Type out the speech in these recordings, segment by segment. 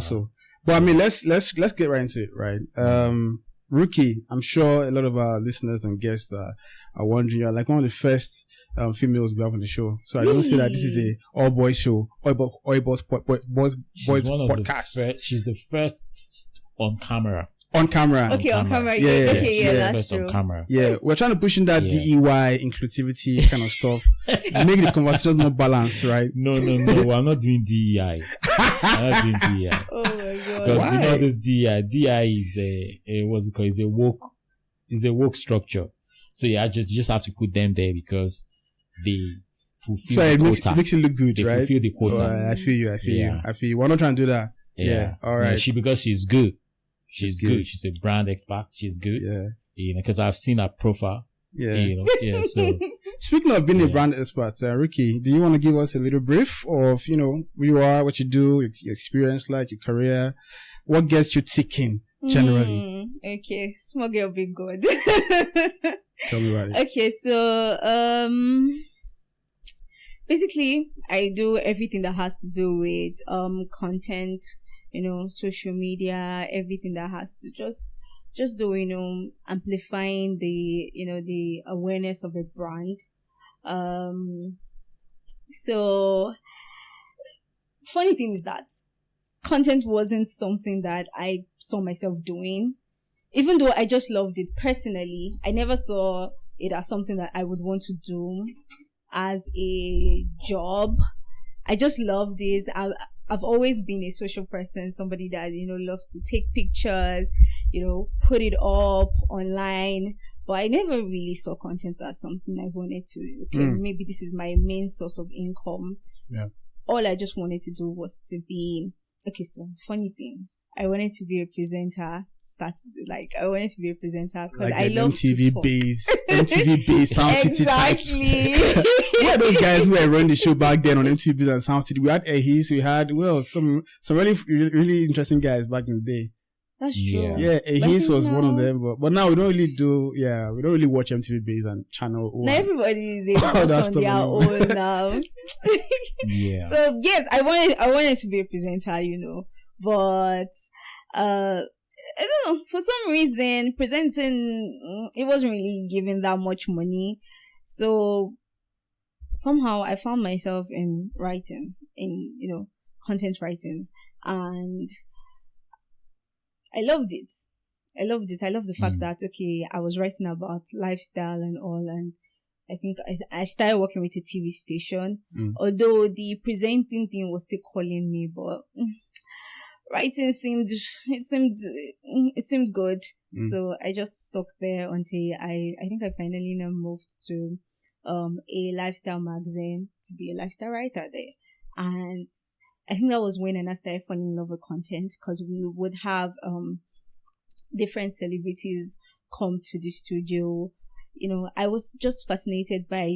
So, but I mean, let's get right into it, right? Rukewe, I'm sure a lot of our listeners and guests are wondering, you're like one of the first females we have on the show. So I don't say that this is a all boys show, all boys podcast. She's the first on camera. On camera. Okay, on camera. Yeah, that's true. On camera. Yeah, we're trying to push in that DEY inclusivity kind of stuff. Make the conversations more balanced, right? No. We're not doing DEI. I'm not doing DEI. Oh my god. Because you know this DEI. DEI is what's it called? Is a woke structure. So yeah, just have to put them there because they fulfill the quota. It makes it look good, they right? They fulfill the quota. I feel you. We're not trying to do that. Yeah. All right. Because she's good. She's good. She's a brand expert. She's good. Yeah. Because I've seen her profile. Yeah. So. Speaking of being a brand expert, Rukewe, do you want to give us a little brief of, who you are, what you do, your experience, like your career, what gets you ticking generally? Okay. Small girl, big God. Tell me about it. Okay. So, basically, I do everything that has to do with, content, social media, everything that has to just do, amplifying the awareness of a brand. So funny thing is that content wasn't something that I saw myself doing. Even though I just loved it personally, I never saw it as something that I would want to do as a job. I just loved it. I've always been a social person, somebody that, loves to take pictures, put it up online. But I never really saw content as something I wanted to, maybe this is my main source of income. Yeah. All I just wanted to do was to be, so funny thing. I wanted to be a presenter. I wanted to be a presenter because I love MTV base, Sound City type. Exactly. Yeah, those guys who were running the show back then on MTV Base and Sound City. We had Ehis, we had some really, really interesting guys back in the day. That's true. Yeah, Ehis was one of them, but now we don't really watch MTV Base and Channel O. Now everybody is able to on their own now. Yeah. So yes, I wanted to be a presenter, but I don't know, for some reason presenting, it wasn't really giving that much money. So somehow I found myself in writing, in content writing, and I loved it. I loved the fact that I was writing about lifestyle and all, and I think I started working with a TV station, although the presenting thing was still calling me, but writing seemed good. So I just stuck there until I think I finally now moved to a lifestyle magazine to be a lifestyle writer there. And I think that was when I started falling in love with content, because we would have different celebrities come to the studio. I was just fascinated by,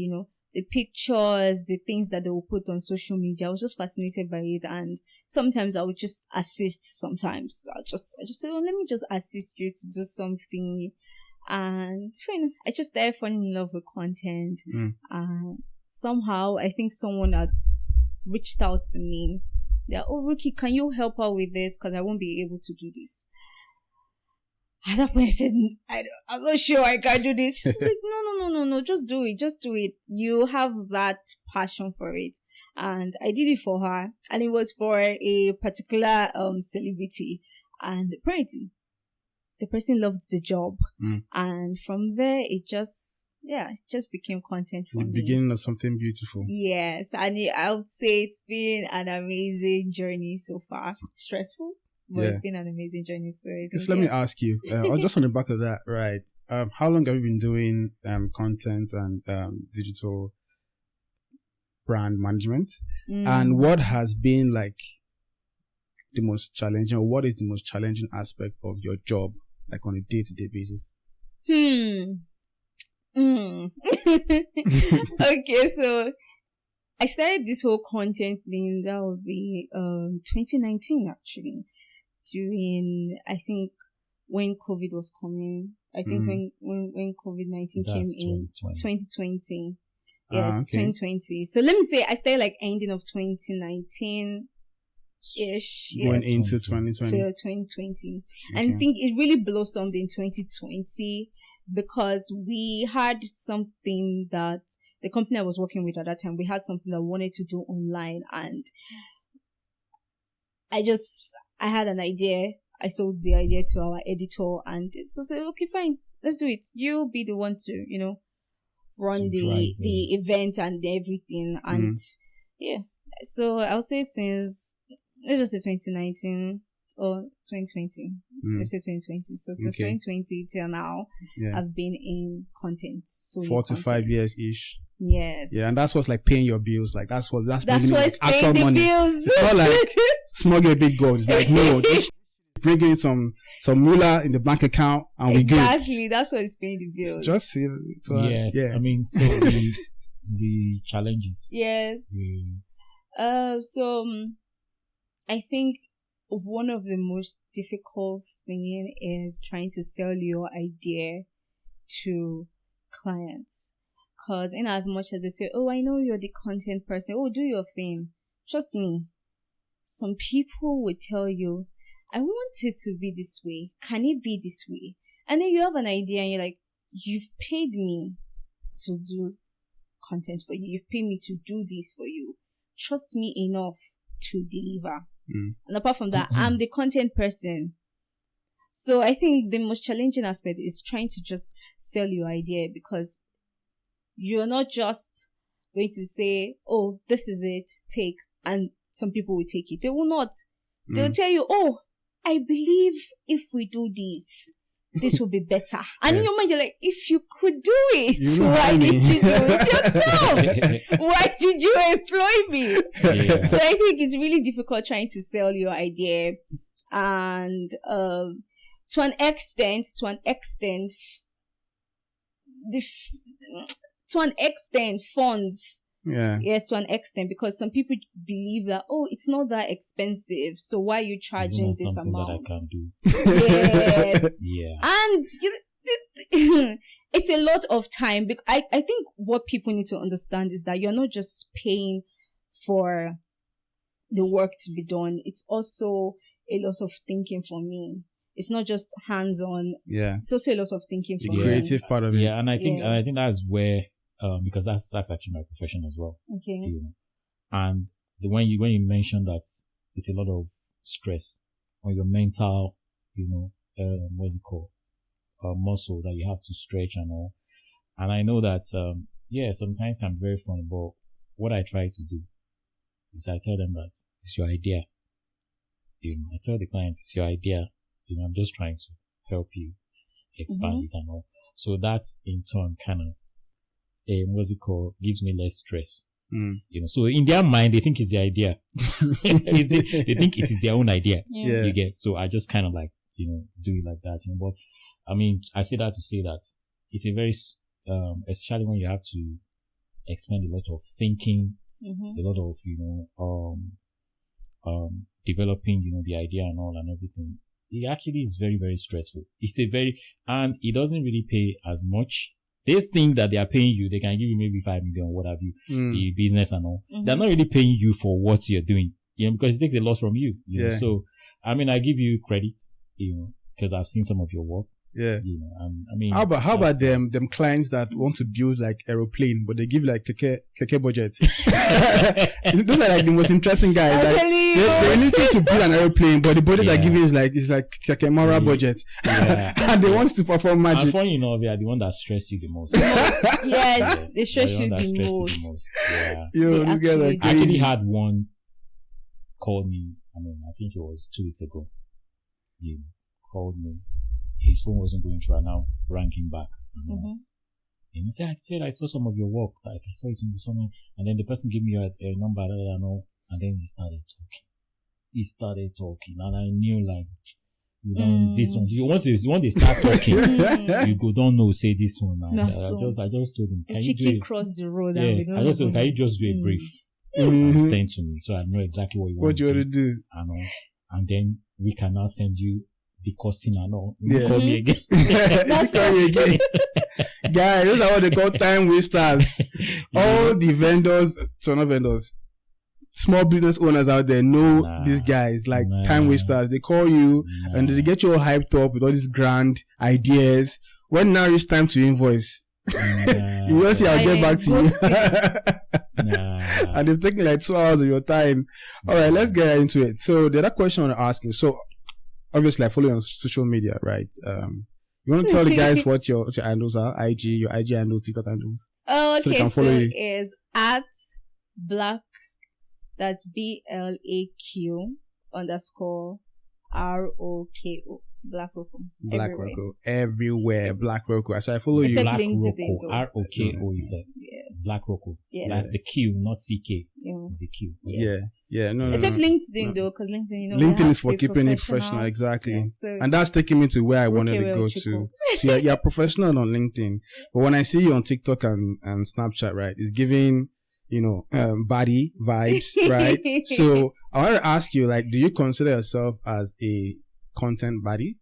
the pictures, the things that they will put on social media. I was just fascinated by it. And sometimes I would just assist. Sometimes I just say, let me just assist you to do something. And I just started falling in love with content. And somehow I think someone had reached out to me. They're, Rukewe, can you help out with this? Because I won't be able to do this. At that point I said, I'm not sure I can do this. She's like, no, just do it. You have that passion for it. And I did it for her, and it was for a particular celebrity, and apparently the person loved the job. And from there it just became content for me. The beginning of something beautiful. Yes, and I would say it's been an amazing journey so far. Stressful, but it's been an amazing journey. So just let me ask you, just on the back of that, right? How long have you been doing content and digital brand management? And what has been like the most challenging, or what is the most challenging aspect of your job, like on a day-to-day basis? Okay, so I started this whole content thing, that would be 2019 actually, during, I think, when COVID was coming. I think when COVID-19 came in 2020. Yes, 2020. So let me say I started like ending of 2019, ish. Going Yes. into 2020. Till 2020. And I think it really blossomed in 2020 because we had something that the company I was working with at that time, we had something that we wanted to do online, and I had an idea. I sold the idea to our editor, and so said, okay, fine, let's do it. You be the one to, run the event and everything. And yeah, so I'll say since, let's just say 2019 or 2020. Let's say 2020. So since 2020 till now, I've been in content. So 4 to 5 years ish. Yes. Yeah, and that's what's like paying your bills. Like that's what's paying actual the money. bills. It's not like smuggle a big gold. It's like no, this bringing in some moolah in the bank account and we good. Exactly, that's what is paying the bills. It's just yes. Yeah. I mean, so the challenges. Yes. So I think one of the most difficult thing is trying to sell your idea to clients. Because in as much as they say, oh, I know you're the content person, oh, do your thing, trust me, some people will tell you, I want it to be this way, can it be this way? And then you have an idea and you're like, you've paid me to do content for you, you've paid me to do this for you, trust me enough to deliver. And apart from that, I'm the content person. So I think the most challenging aspect is trying to just sell your idea, because you're not just going to say, oh, this is it, take, and some people will take it. They will not. They'll tell you, oh, I believe if we do this, this will be better. And in your mind, you're like, if you could do it, why did you do it yourself? Why did you employ me? Yeah. So I think it's really difficult trying to sell your idea. And to an extent, funds. Yeah. Yes, to an extent, because some people believe that, oh, it's not that expensive, so why are you charging this amount? That I can do. Yes. Yeah. And it's a lot of time. I think what people need to understand is that you're not just paying for the work to be done. It's also a lot of thinking for me. It's not just hands-on. Yeah. It's also a lot of thinking for me. The creative part of it. Yeah, and I think that's where because that's actually my profession as well. Okay. And when you mentioned that it's a lot of stress on your mental, what's it called? Muscle that you have to stretch and all. And I know that sometimes can be very fun, but what I try to do is I tell them that it's your idea. I tell the clients it's your idea. I'm just trying to help you expand it and all. So that in turn kind of gives me less stress. So in their mind they think it's the idea. They think it is their own idea. Yeah. You get, so I just kind of like do it like that. But I mean, I say that to say that it's a very especially when you have to expend a lot of thinking, a lot of developing the idea and all and everything. It actually is very, very stressful. And it doesn't really pay as much. They think that they are paying you. They can give you maybe 5 million, what have you, the business and all. They're not really paying you for what you're doing, because it takes a lot from you. You know? So, I mean, I give you credit, because I've seen some of your work. Yeah. And I mean, how about them clients that want to build like aeroplane, but they give like keke budget? Those are like the most interesting guys. Like, they need you to build an aeroplane, but the budget they're giving is like keke mara budget. Yeah. And they want to perform magic. And funny enough, they are the one that stress you the most. Yes, they stress you the most. Yeah. This guy like I actually had one call me. I mean, I think it was 2 weeks ago. He called me. His phone wasn't going through, and now rang him back. And he said, I saw some of your work. Like, I saw it in someone. And then the person gave me a number, and then he started talking. And I knew, like, this one. Once they start talking, you go, don't know, say this one. And I just told him, can you do it? Cross the road. Yeah, I just told him, can you just do a brief and send to me, so I know exactly what you want to do. And then we can now send you the costing and all. Call me again. Call me again. Guys, those are what they call time wasters. All the vendors, so not vendors, small business owners out there know these guys, like time wasters. They call you and they get you all hyped up with all these grand ideas. When now it's time to invoice, you will see, I'll get back to you. And they've taken like 2 hours of your time. All right, let's get into it. So the other question I want to ask is, so obviously I follow you on social media, right? You want to tell the guys what your handles are? your IG handles, TikTok handles? Oh, okay. So it is at black, that's BLAQ _ ROKO. Black Roko. Black Roko. Everywhere. Black Roko. So I follow you. Except Black LinkedIn, Roko. ROKO, you said. Yes. Black Roko. Yes. That's the Q, not CK. Yeah. It's the Q. Yes. Yeah. No. Except LinkedIn though, because LinkedIn, you know, LinkedIn is for keeping it professional. Exactly. Yeah, so and that's taking me to where I wanted to go to. So you're professional on LinkedIn. But when I see you on TikTok and Snapchat, right, it's giving, body vibes, right? So I want to ask you, like, do you consider yourself as a content body?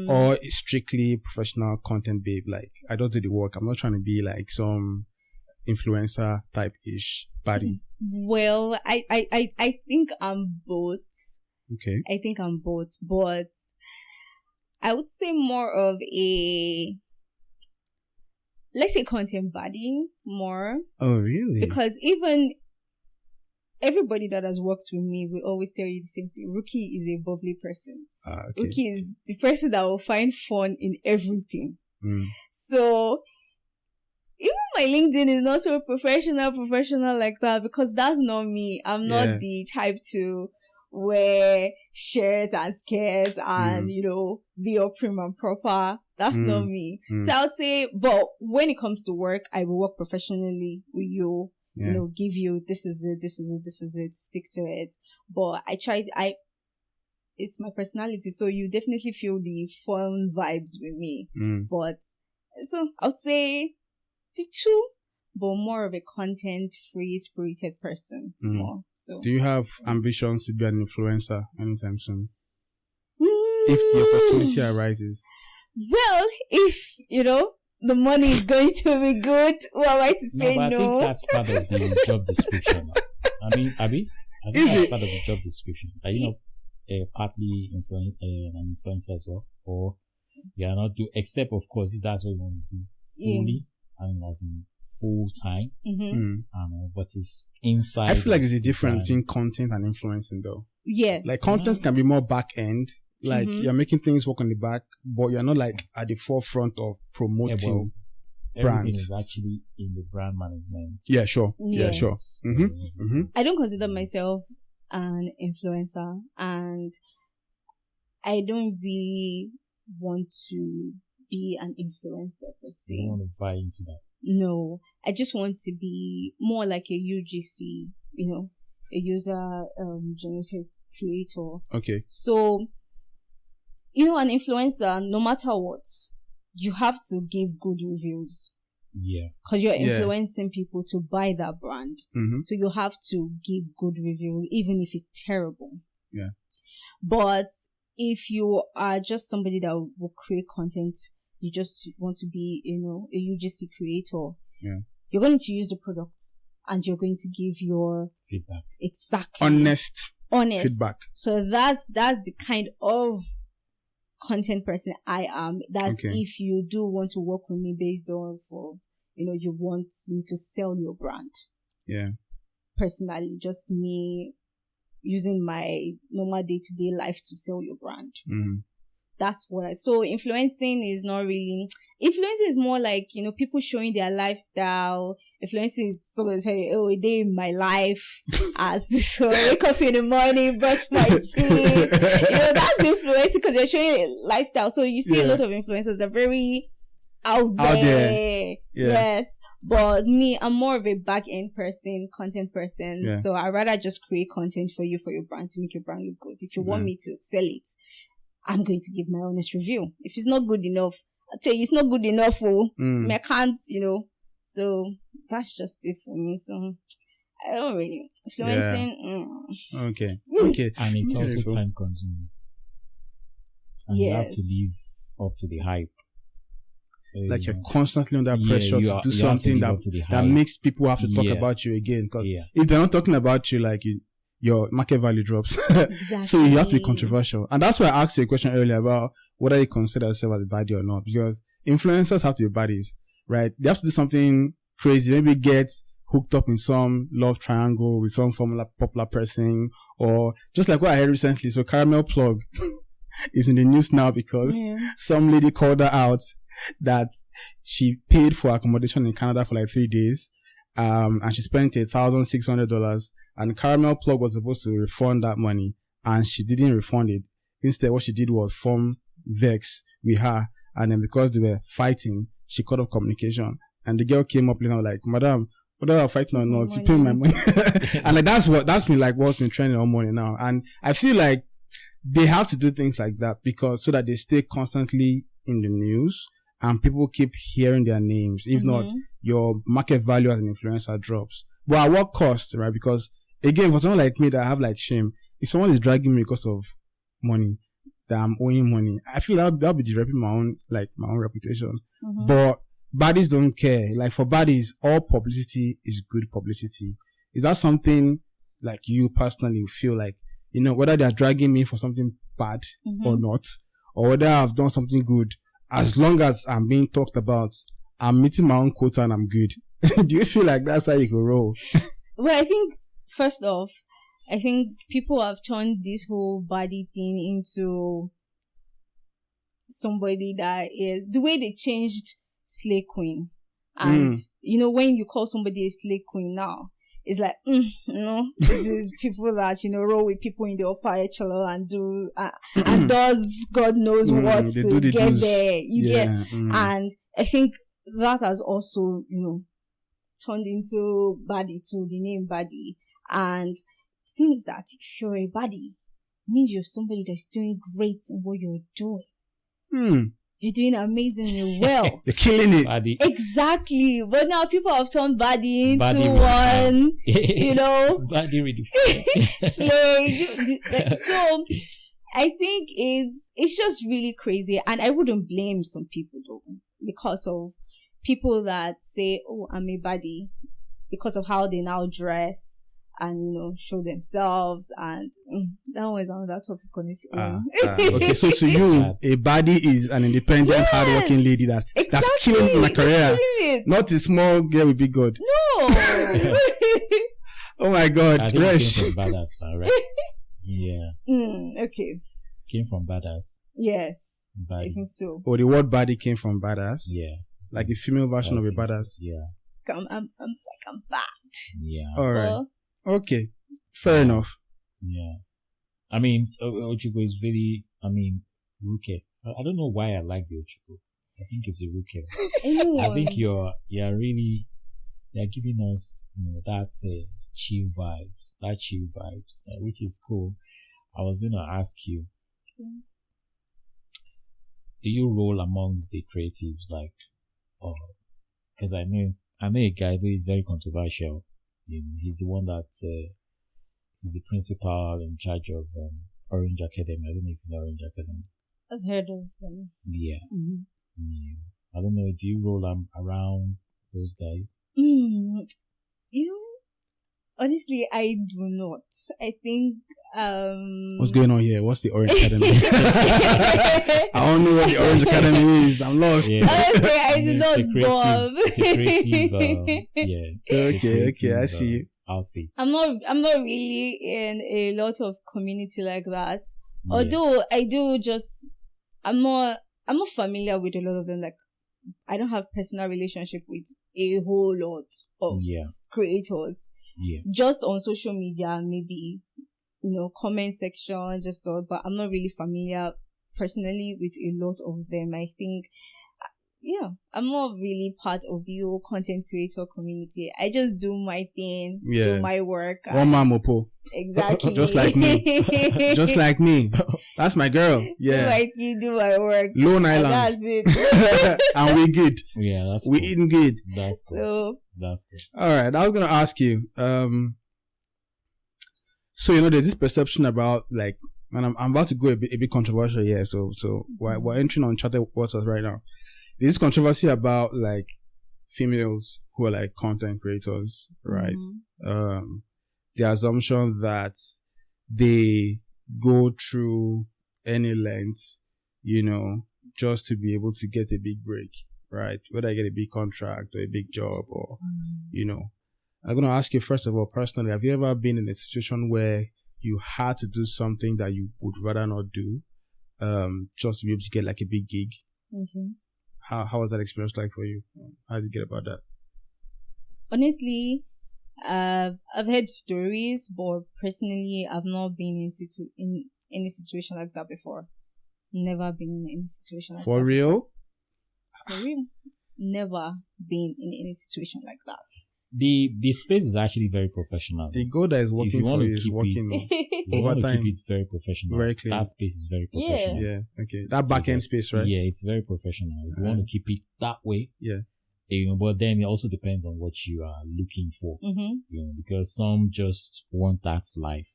Or strictly professional content babe? Like, I don't do the work. I'm not trying to be like some influencer type ish body. Well, I think I'm both. Okay. I think I'm both, but I would say more of a, let's say, content body more. Oh, really? Because even everybody that has worked with me will always tell you the same thing. Rookie is a bubbly person. Okay. Rookie is the person that will find fun in everything. So even my LinkedIn is not so professional like that, because that's not me. I'm not the type to wear shirt and skirts and, be all prim and proper. That's not me. So I'll say, but when it comes to work, I will work professionally with you. Give you, this is it, stick to it. But it's my personality, so you definitely feel the fun vibes with me. But, so I would say the two, but more of a content-free, spirited person. More. So, do you have ambitions to be an influencer anytime soon? If the opportunity arises? Well, if, the money is going to be good, who am I to say no? I think that's part of the job description. I mean, Abby, I think that's part of the job description. Are you not partly an influencer as well? Or you are not except of course if that's what you want to do fully, as in full time. But it's inside. I feel like there's a difference between content and influencing though. Yes. Like content can be more back end. Like you're making things work on the back, but you're not like at the forefront of promoting brands. Everything is actually in the brand management. Yeah, sure. Yes. Yeah, sure. I don't consider myself an influencer, and I don't really want to be an influencer per se. You don't want to vie into that? No, I just want to be more like a UGC, a user generated creator. Okay. So, an influencer, no matter what, you have to give good reviews. Yeah. Because you're influencing people to buy that brand. So you have to give good reviews, even if it's terrible. Yeah. But if you are just somebody that will create content, you just want to be, a UGC creator. Yeah. You're going to use the product and you're going to give your feedback. Exactly. Honest feedback. So that's the kind of content person I am. That's if you do want to work with me based on you want me to sell your brand. Yeah. Personally, just me using my normal day-to-day life to sell your brand. That's what so influencing is not really, influencing is more like, people showing their lifestyle. Influencing is somebody saying, a day in my life, so I wake up in the morning, brush my teeth. That's influencing because you're showing a lifestyle. So you see a lot of influencers, they're very out there. Yes. But me, I'm more of a back-end person, content person. Yeah. So I'd rather just create content for you, for your brand, to make your brand look good. If you want me to sell it, I'm going to give my honest review. If it's not good enough, I'll tell you it's not good enough. I can't, So that's just it for me. So I don't really influencing. Okay. And it's also time consuming. And you have to live up to the hype. like you're constantly under pressure to do something that makes people have to talk about you again. Because if they're not talking about you, like your market value drops. Exactly. So you have to be controversial. And that's why I asked you a question earlier about whether you consider yourself as a baddie or not. Because influencers have to be baddies, right? They have to do something crazy. Maybe get hooked up in some love triangle with some popular person, or just like what I heard recently. So Caramel Plug is in the news now because some lady called her out that she paid for accommodation in Canada for like 3 days. And she spent $1,600, and Caramel Plug was supposed to refund that money, and she didn't refund it. Instead, what she did was form vex with her, and then because they were fighting, she cut off communication. And the girl came up and like, "Madam, whether I'm fighting or not, you pay my money." And like that's been like what's been trending all morning now. And I feel like they have to do things like that because so that they stay constantly in the news and people keep hearing their names. If not, your market value as an influencer drops. But at what cost, right? Because again, for someone like me that have like shame, if someone is dragging me because of money, that I'm owing money, I feel that'll be disrupting my own reputation. But baddies don't care. Like for baddies, all publicity is good publicity. Is that something like you personally feel like, you know, whether they're dragging me for something bad or not, or whether I've done something good, as long as I'm being talked about, I'm meeting my own quota and I'm good. Do you feel like that's how you can roll? Well, I think, first off, I think people have turned this whole baddie thing into somebody that is, the way they changed Slay Queen. And, you know, when you call somebody a Slay Queen now, it's like, you know, this is people that, you know, roll with people in the upper echelon and do, and does God knows what to get there. You get, and I think that has also, you know, turned into baddie, to the name baddie. And the thing is that if you're a baddie, it means you're somebody that's doing great in what you're doing. You're doing amazingly well. You're killing it. Baddie. Exactly. But now people have turned baddie into one, you know. Baddie really. So I think it's just really crazy. And I wouldn't blame some people though, because of people that say, "Oh, I'm a baddie," because of how they now dress and, you know, show themselves. And that was another topic on its own. Okay, so to you, a baddie is an independent, hardworking lady that's killing my career, not a small girl with big God. No. Oh my God, I think Resh. came from badass, right? Yeah. Okay. Came from badass. Yes. Baddie. I think so. Or the word baddie came from badass. Yeah. Like the female version of a badass. So. Yeah. I'm bad. Yeah. All right. Okay. Fair enough. Yeah. I mean, Ochuko is really, Rukewe. I don't know why I like the Ochuko. I think it's a Rukewe. I think you're giving us, you know, that chill vibes, which is cool. I was going to ask you, do you roll amongst the creatives, like, because I know a guy who is very controversial. You know, he's the one that he's the principal in charge of Orange Academy. I don't know if you know Orange Academy. I've heard of them. Yeah. Yeah. I don't know. Do you roll around those guys? You know, honestly, I do not. I think what's going on here? What's the Orange Academy? I don't know what the Orange Academy is. I'm lost. Yeah. Honestly, I do not bother. It's a creative, yeah. Okay, I see you. Outfits. I'm not really in a lot of community like that. Yeah. Although I do just, I'm not familiar with a lot of them. Like, I don't have personal relationship with a whole lot of creators. Yeah. Just on social media, maybe, you know, comment section, just all, but I'm not really familiar personally with a lot of them. I think, I'm not really part of the whole content creator community. I just do my thing, do my work. One man mopo. Exactly. Just like me. Just like me. That's my girl. Yeah. Do my thing, do my work. Lone Island. That's it. And we good. Yeah, that's we cool. eating good. That's cool. So, that's good. All right. I was going to ask you, so, you know, there's this perception about, like, and I'm about to go a bit controversial here. So we're entering uncharted waters right now. there's controversy about like females who are like content creators, right? The assumption that they go through any length, just to be able to get a big break, right? Whether I get a big contract or a big job or, I'm going to ask you first of all, personally, have you ever been in a situation where you had to do something that you would rather not do, just to be able to get like a big gig? Okay. How was that experience like for you? How did you get about that? Honestly, I've heard stories, but personally, I've not been in any situation like that before. Never been in any situation like that. For real? For real. Never been in any situation like that. The space is actually very professional. The goal that is working for you is working. You want to keep it very professional. Very clean. That space is very professional. Yeah. Okay. That back end space, right? Yeah, it's very professional. If you want to keep it that way. Yeah. But then it also depends on what you are looking for. Because some just want that life.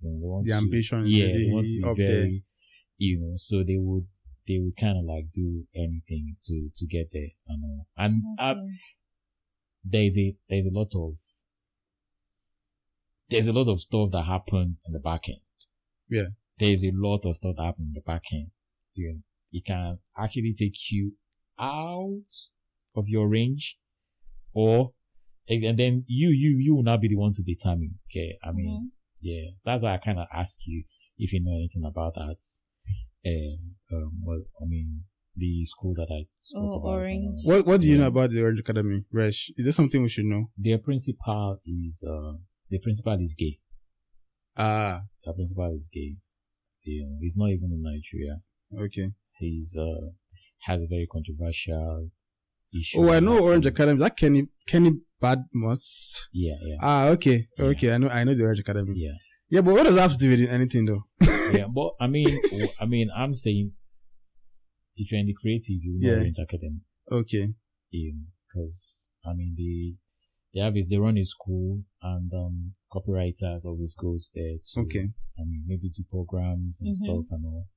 They want the ambition is they want to be up very, so they would kind of like do anything to get there. And there's a lot of stuff that happen in the back end. Yeah. There's a lot of stuff that happen in the back end. It can actually take you out of your range, and then you will not be the one to determine. Okay. I mean, that's why I kind of ask you if you know anything about that. The school that I spoke about. Orange. What do you know about the Orange Academy, Resh? Is there something we should know? Their principal is gay. Their principal is gay. He's not even in Nigeria. Okay. He's has a very controversial issue. Oh, I know Orange Academy. That Kenny Badmus. Yeah. Okay. Yeah. Okay. I know the Orange Academy. Yeah. Yeah, but what does that have to do with anything though? Yeah, but I mean, I'm saying, if you're in the creative, you know Orange Academy. Okay. Because they run a school, and copywriters always goes there to maybe do programs and stuff and all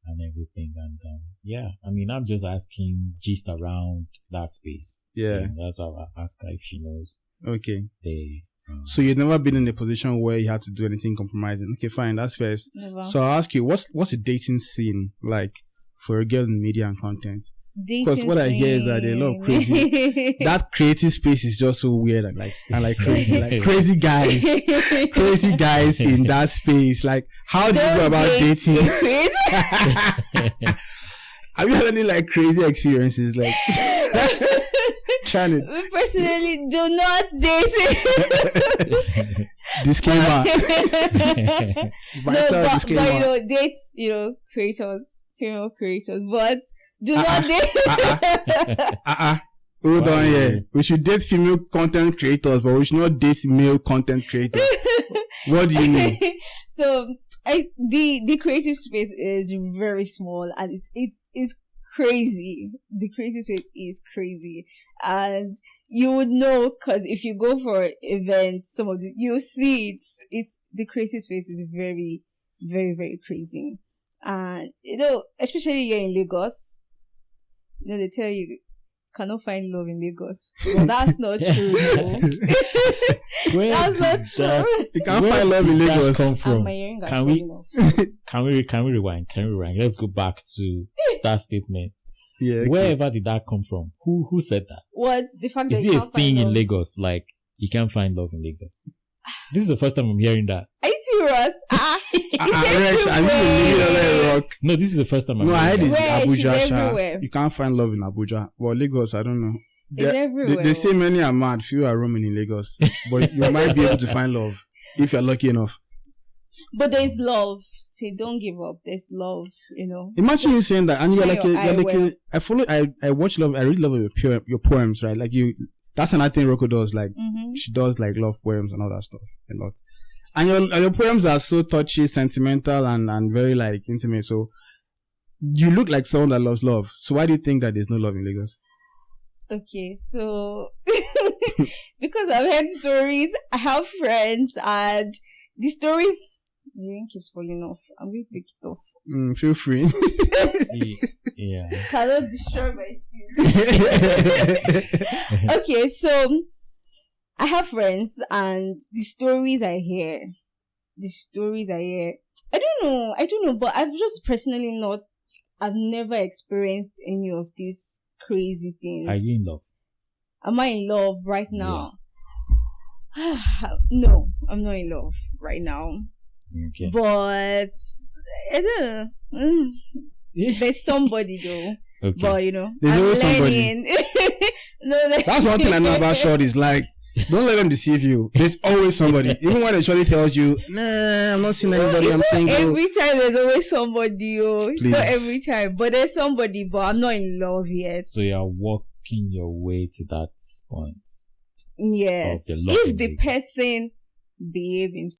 and everything. And I'm just asking gist around that space. Yeah. That's why I ask her if she knows. Okay. So you've never been in a position where you had to do anything compromising. Okay, fine, that's fair. Never. So I'll ask you, what's the dating scene like for a girl in media and content? Because what I hear is that there are a lot of crazy. That creative space is just so weird and crazy, like crazy guys in that space. Like, how do you go about dating? Have you had any like crazy experiences? Like, trying We personally do not date. Disclaimer. But date, creators, female creators, but do not date. Hold on here. We should date female content creators, but we should not date male content creators. What do you mean? So, the creative space is very small, and it's crazy. The creative space is crazy, and you would know because if you go for events, you'll see it's the creative space is very, very, very crazy, and especially here in Lagos, they tell you cannot find love in Lagos. Well, that's not true. That's not true. You can't find love in Lagos. Come from? Can we rewind? Let's go back to that statement. Yeah. Okay. Wherever did that come from? Who said that? What the fact that is it a thing in Lagos? Like you can't find love in Lagos. This is the first time I'm hearing that. Are you serious? Resh, I mean, rock. No, this is the first time I'm hearing that. No, I heard it's Abuja. You can't find love in Abuja. Well, Lagos, I don't know. It's everywhere. They say many are mad, few are roaming in Lagos. But you might be able to find love if you're lucky enough. But there's love. See, don't give up. There's love, Imagine you saying that, and I watch love. I read love of your poems, right? Like that's another thing Roko does. Like she does like love poems and all that stuff a lot. And your poems are so touchy, sentimental, and very like intimate. So you look like someone that loves love. So why do you think that there's no love in Lagos? Okay, so because I've heard stories, I have friends, and the stories. My ring keeps falling off. I'm going to take it off. Feel free. Yeah. Cannot destroy my seat. Okay, so I have friends, and the stories I hear, I don't know, but I've just personally I've never experienced any of these crazy things. Are you in love? Am I in love right now? No, I'm not in love right now. Okay. But I don't know. There's somebody though. Okay. But There's I'm always somebody. learning. No, That's one thing I know about shorties. Like, don't let them deceive you. There's always somebody. Even when the shorty tells you, nah, I'm not seeing anybody, I'm single. Every time there's always somebody. It's Please. not every time, but there's somebody. But I'm not in love yet. So you're walking your way to that point. Yes. Of the love If the thing. person behave himself